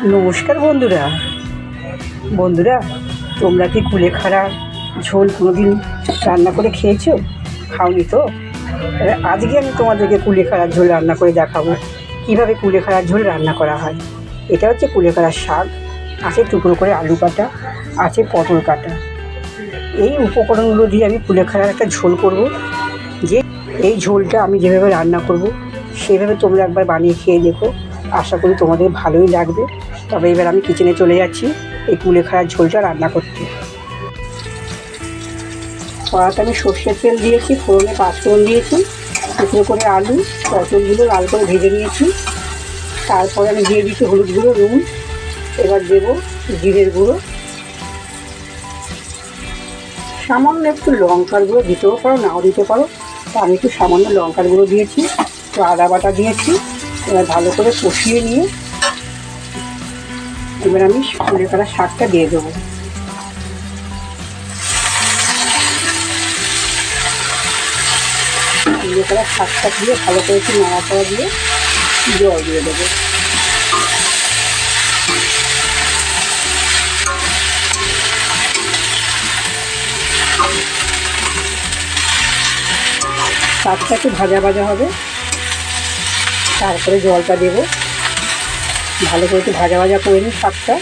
নমস্কার বন্ধুরা। তোমরা কি কুলেখাড়ার ঝোল কোনোদিন রান্না করে খেয়েছো? খাওনি তো? আজকে আমি তোমাদেরকে কুলেখাড়ার ঝোল রান্না করে দেখাবো কীভাবে কুলেখাড়ার ঝোল রান্না করা হয়। এটা হচ্ছে কুলেখাড়ার শাক, আছে টুকরো করে আলু কাটা, আছে পটল কাটা। এই উপকরণগুলো দিয়ে আমি কুলেখাড়ার একটা ঝোল করব। যে এই ঝোলটা আমি যেভাবে রান্না করব সেভাবে তোমরা একবার বানিয়ে খেয়ে দেখো, আশা করি তোমাদের ভালোই লাগবে। তবে এবার আমি কিচেনে চলে যাচ্ছি এই কুলেখাড়ার ঝোলটা রান্না করতে। কড়াতে আমি সর্ষের তেল দিয়েছি, ফোড়নে পাঁচফোড়ন দিয়েছি, টুকরো করে আলু পটলগুলো লাল করে ভেজে নিয়েছি। তারপরে আমি দিয়ে দিচ্ছি হলুদ গুঁড়ো, নুন। এবার দেবো জিরের গুঁড়ো, সামান্য একটু লঙ্কার গুঁড়ো দিতেও পারো, নাও দিতে পারো। তো আমি একটু সামান্য লঙ্কার গুঁড়ো দিয়েছি, তো আদা বাটা দিয়েছি। এবার ভালো করে কষিয়ে নিয়ে এবার আমি কুলেখাড়ার শাকটা দিয়ে দেবো। কুলেখাড়ার শাকটা দিয়ে ভালো করে একটু নাড়াচাড়া দিয়ে জল দিয়ে দেবো। শাকটা একটু ভাজা ভাজা হবে, তারপরে জলটা দেবো। ভালো করে একটু ভাজা ভাজা করে নিই শাকটা।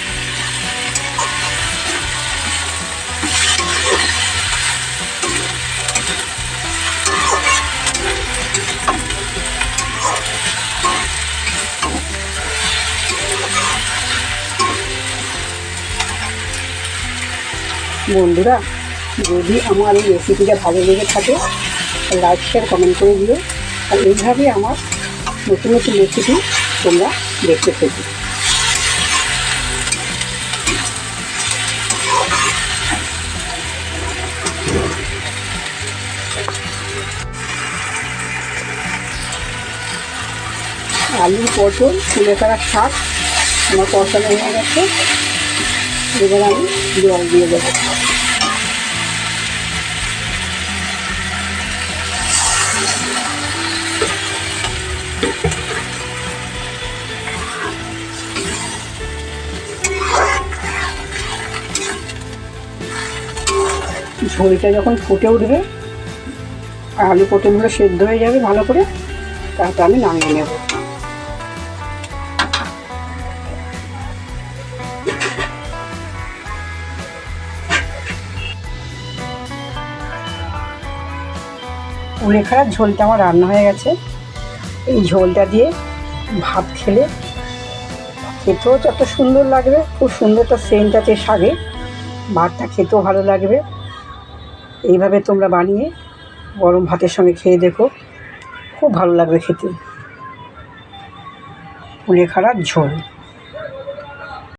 বন্ধুরা, যদি আমার এই রেসিপিটা ভালো লেগে থাকে লাইক শেয়ার কমেন্ট করে দিও। আর এইভাবে আমার নতুন নতুন রেসিপি তোমরা দেখতে থাকো। আলু পটল কুলেখাড়ার শাক আমার কষানো হয়ে গেছে। এবার আমি জল দিয়ে দেবো। ঝোলটা যখন ফুটে উঠবে আর আলু পটলগুলো সেদ্ধ হয়ে যাবে ভালো করে, তারপর আমি নামিয়ে নেব। কুলেখাড়ার ঝোলটা আমার রান্না হয়ে গেছে। এই ঝোলটা দিয়ে ভাত খেতেও তো এত সুন্দর লাগবে, খুব সুন্দর একটা সেন্ট আছে শাকে, ভাতটা খেতেও ভালো লাগবে। এইভাবে তোমরা বানিয়ে গরম ভাতের সঙ্গে খেয়ে দেখো, খুব ভালো লাগবে খেতে কুলেখাড়ার ঝোল।